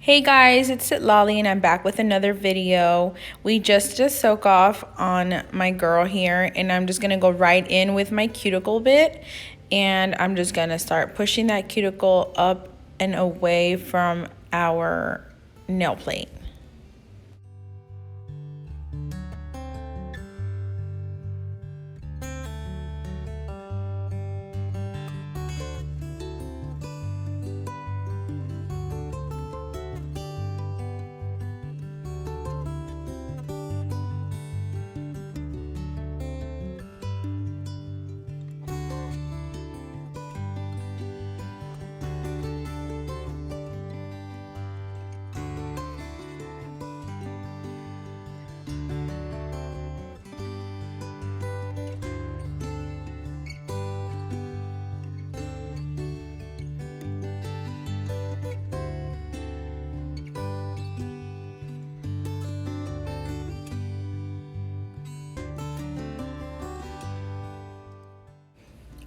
Hey guys, it's Lolly and I'm back with another video. We just did a soak off on my girl here and I'm just gonna go right in with my cuticle bit and I'm just gonna start pushing that cuticle up and away from our nail plate.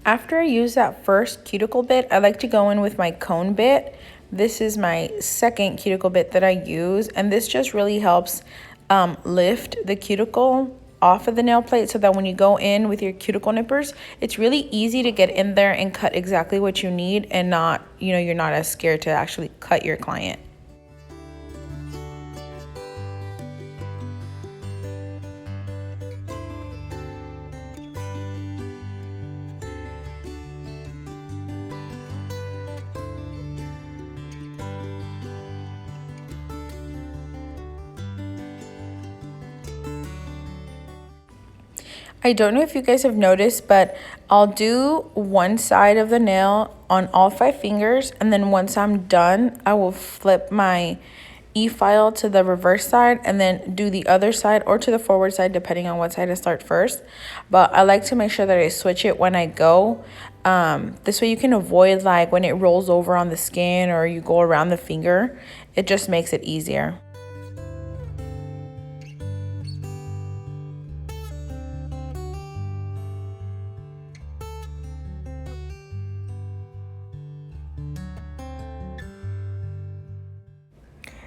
After I use that first cuticle bit, I like to go in with my cone bit. This is my second cuticle bit that I use, and this just really helps lift the cuticle off of the nail plate so that when you go in with your cuticle nippers, it's really easy to get in there and cut exactly what you need and not, you're not as scared to actually cut your client. I don't know if you guys have noticed, but I'll do one side of the nail on all 5 fingers, and then once I'm done, I will flip my e-file to the reverse side and then do the other side or to the forward side depending on what side I start first. But I like to make sure that I switch it when I go. This way you can avoid like when it rolls over on the skin or you go around the finger. It just makes it easier.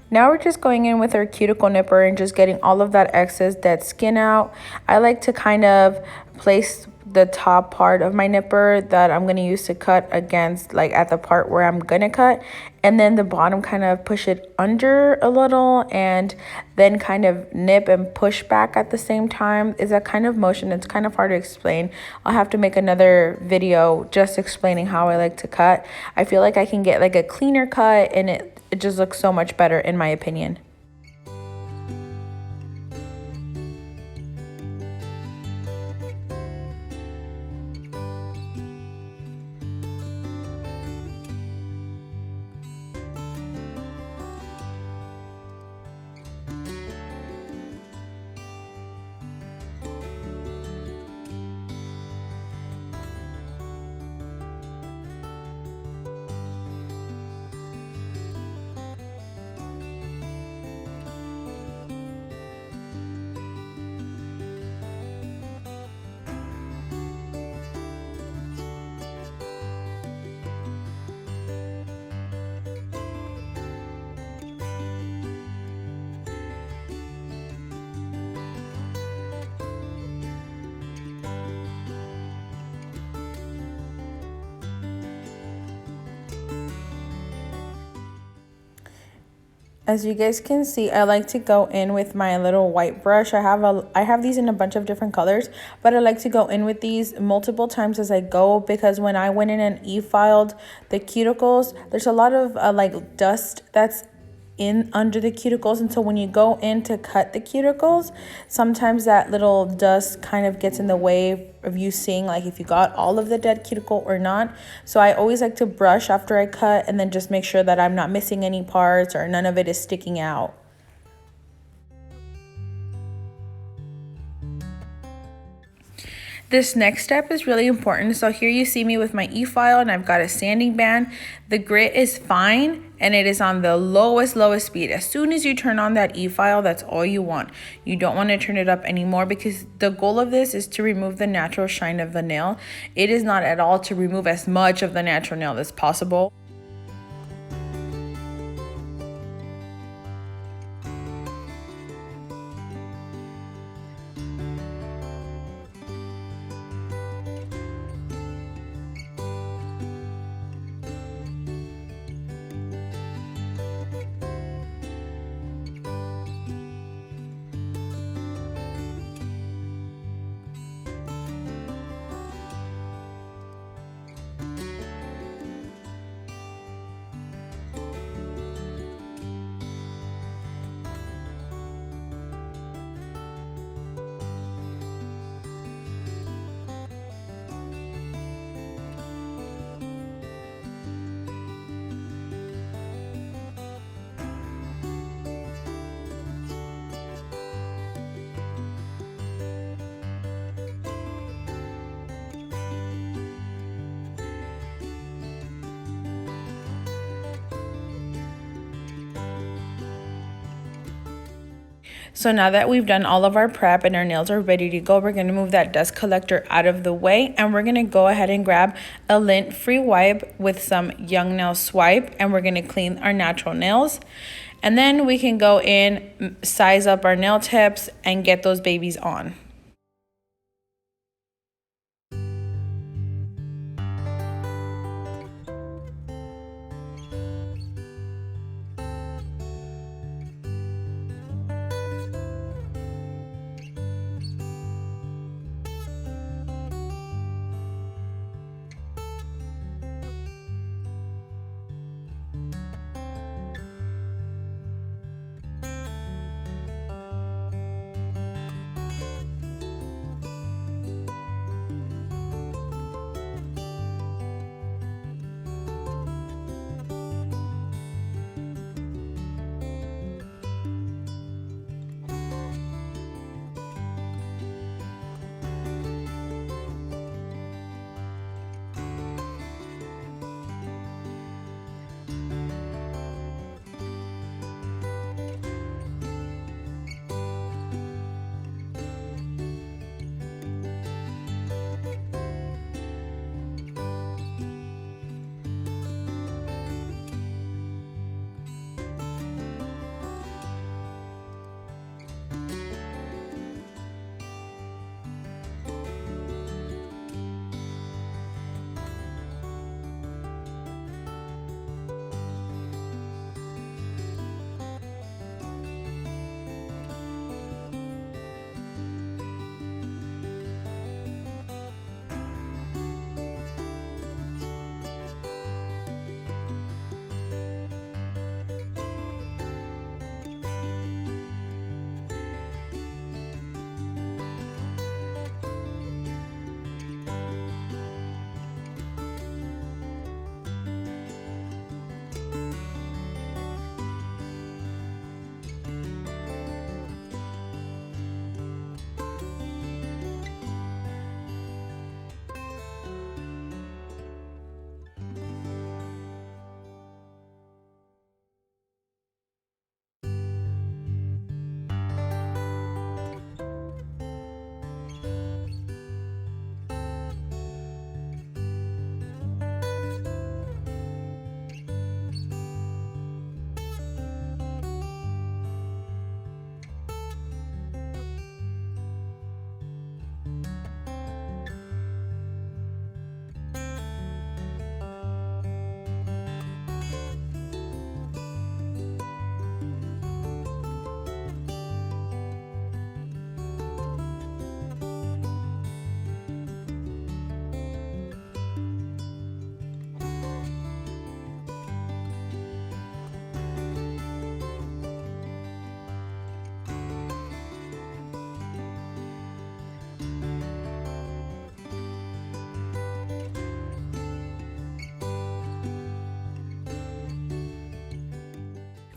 Now we're just going in with our cuticle nipper and just getting all of that excess dead skin out. I like to kind of place the top part of my nipper that I'm going to use to cut against, like at the part where I'm going to cut. And then the bottom kind of push it under a little and then kind of nip and push back at the same time. Is a kind of motion. It's kind of hard to explain. I'll have to make another video just explaining how I like to cut. I feel like I can get like a cleaner cut and it just looks so much better in my opinion. As you guys can see, I like to go in with my little white brush. I have these in a bunch of different colors, but I like to go in with these multiple times as I go because when I went in and e-filed the cuticles, there's a lot of like dust that's in under the cuticles, and so when you go in to cut the cuticles, sometimes that little dust kind of gets in the way of you seeing like if you got all of the dead cuticle or not. So I always like to brush after I cut and then just make sure that I'm not missing any parts or none of it is sticking out. This next step is really important. So here you see me with my e-file and I've got a sanding band. The grit is fine and it is on the lowest speed. As soon as you turn on that e-file, that's all you want. You don't want to turn it up anymore because the goal of this is to remove the natural shine of the nail. It is not at all to remove as much of the natural nail as possible. So now that we've done all of our prep and our nails are ready to go, we're going to move that dust collector out of the way, and we're going to go ahead and grab a lint-free wipe with some Young Nail Swipe, and we're going to clean our natural nails. And then we can go in, size up our nail tips, and get those babies on.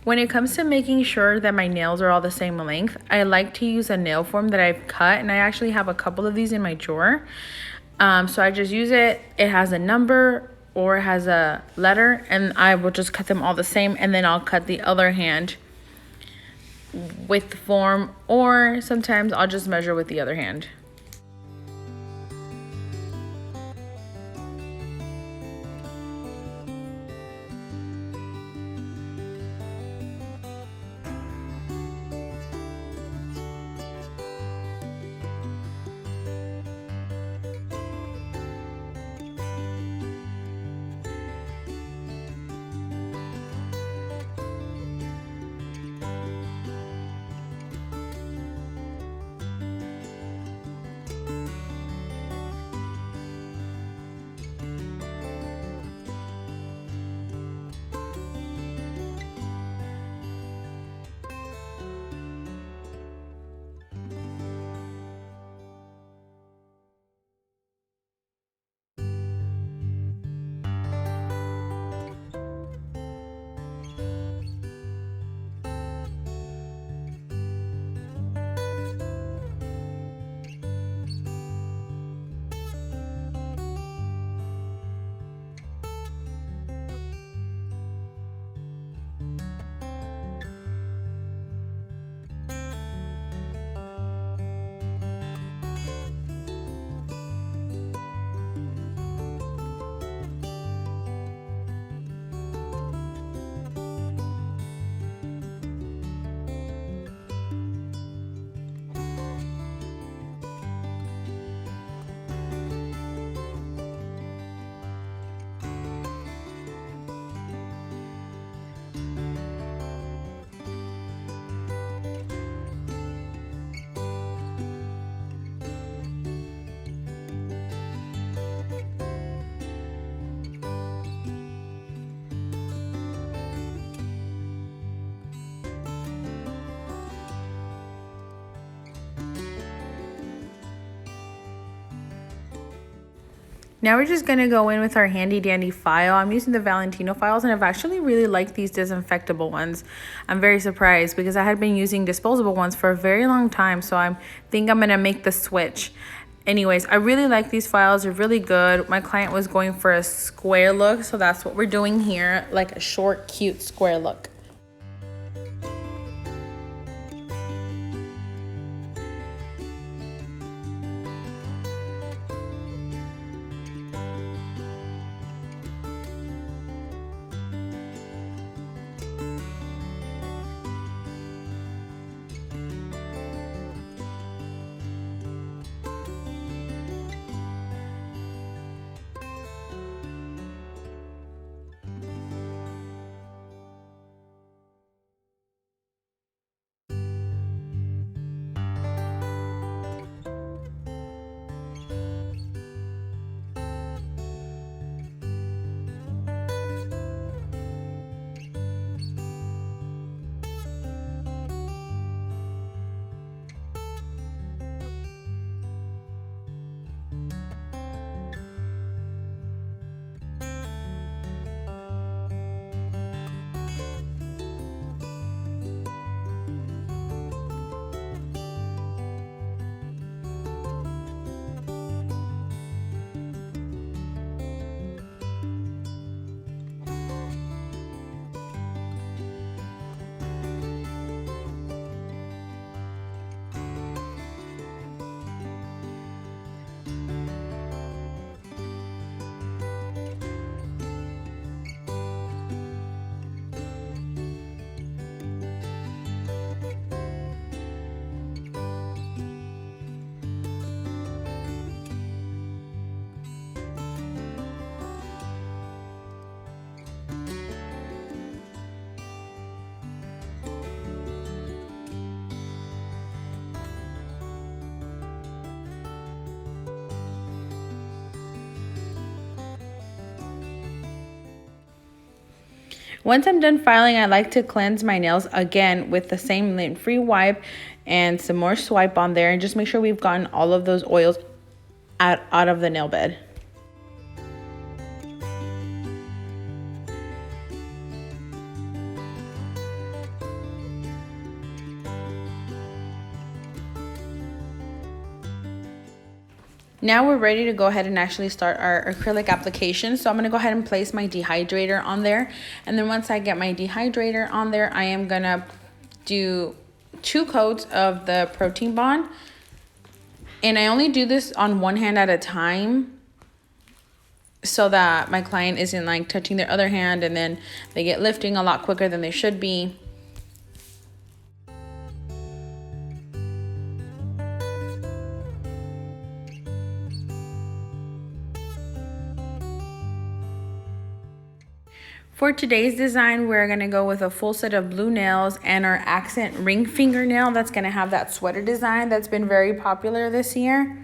When it comes to making sure that my nails are all the same length, I like to use a nail form that I've cut, and I actually have a couple of these in my drawer. So I just use it. It has a number or it has a letter, and I will just cut them all the same, and then I'll cut the other hand with the form, or sometimes I'll just measure with the other hand. Now we're just gonna go in with our handy dandy file. I'm using the Valentino files, and I've actually really liked these disinfectable ones. I'm very surprised because I had been using disposable ones for a very long time, so I think I'm gonna make the switch. Anyways, I really like these files. They're really good. My client was going for a square look, so that's what we're doing here, like a short, cute square look. Once I'm done filing, I like to cleanse my nails again with the same lint-free wipe and some more swipe on there, and just make sure we've gotten all of those oils out of the nail bed. Now we're ready to go ahead and actually start our acrylic application. So I'm going to go ahead and place my dehydrator on there. And then once I get my dehydrator on there, I am going to do 2 coats of the Protein Bond. And I only do this on one hand at a time so that my client isn't like touching their other hand and then they get lifting a lot quicker than they should be. For today's design, we're going to go with a full set of blue nails and our accent ring fingernail that's going to have that sweater design that's been very popular this year.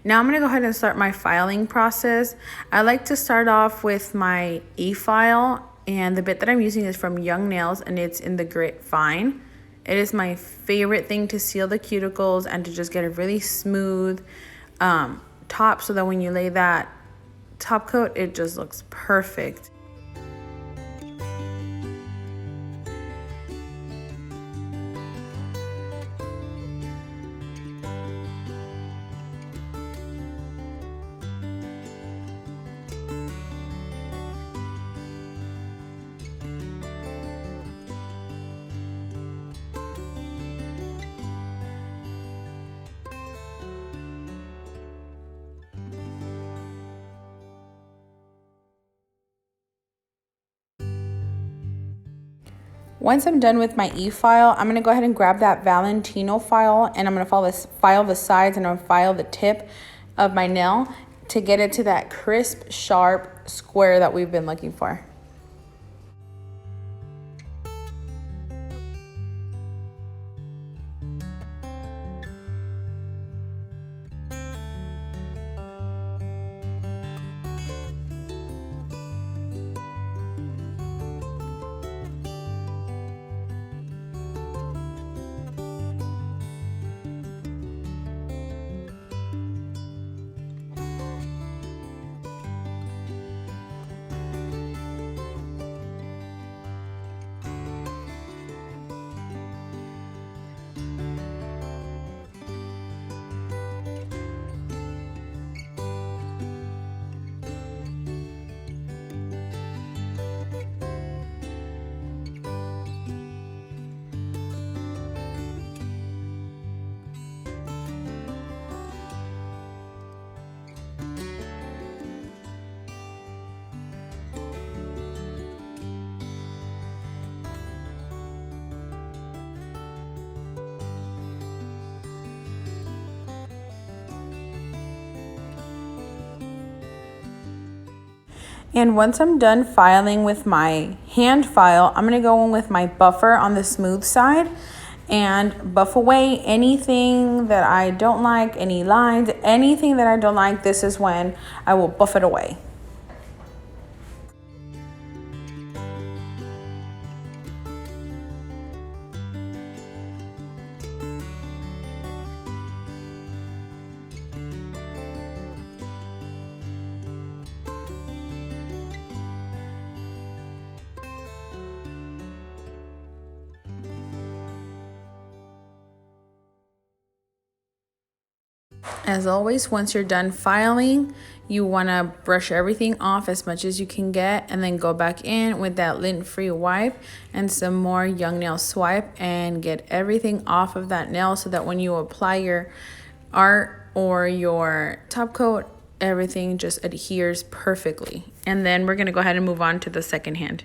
Now I'm going to go ahead and start my filing process. I like to start off with my e-file, and the bit that I'm using is from Young Nails, and it's in the grit fine. It is my favorite thing to seal the cuticles and to just get a really smooth top, so that when you lay that top coat, it just looks perfect. Once I'm done with my e-file, I'm going to go ahead and grab that Valentino file, and I'm going to file the sides, and I'm going to file the tip of my nail to get it to that crisp, sharp square that we've been looking for. And once I'm done filing with my hand file, I'm going to go in with my buffer on the smooth side and buff away anything that I don't like, any lines, anything that I don't like. This is when I will buff it away. As always, once you're done filing, you want to brush everything off as much as you can get, and then go back in with that lint-free wipe and some more Young Nail Swipe and get everything off of that nail, so that when you apply your art or your top coat, everything just adheres perfectly. And then we're going to go ahead and move on to the second hand.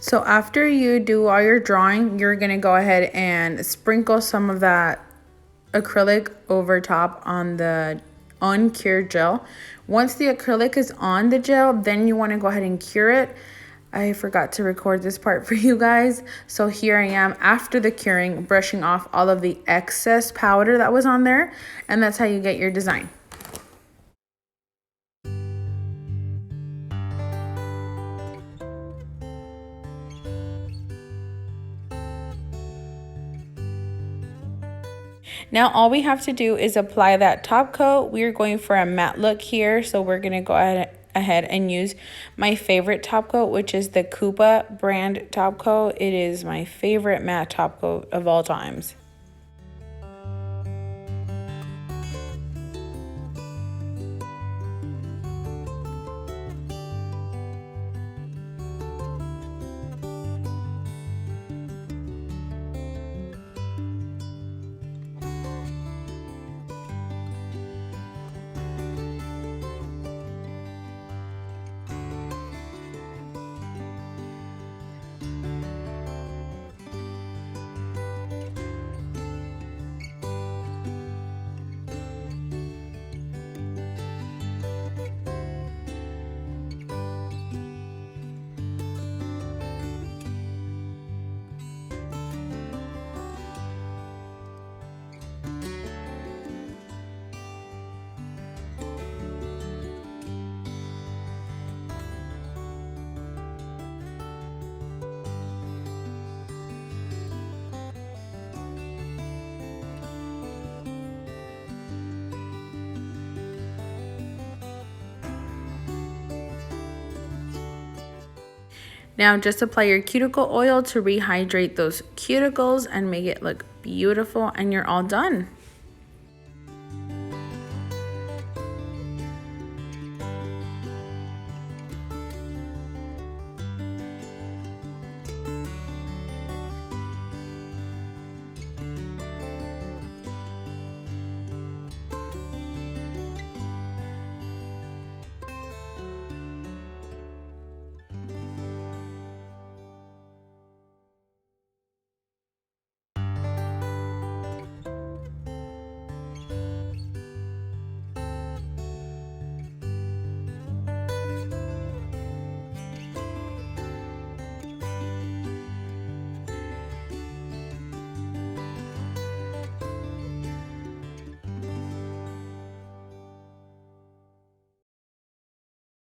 So after you do all your drawing, you're gonna go ahead and sprinkle some of that acrylic over top on the uncured gel. Once the acrylic is on the gel, then you want to go ahead and cure it. I forgot to record this part for you guys. So here I am after the curing, brushing off all of the excess powder that was on there, and that's how you get your design. Now all we have to do is apply that top coat. We're going for a matte look here, so we're gonna go ahead and use my favorite top coat, which is the Kupa brand top coat. It is my favorite matte top coat of all times. Now just apply your cuticle oil to rehydrate those cuticles and make it look beautiful, and you're all done.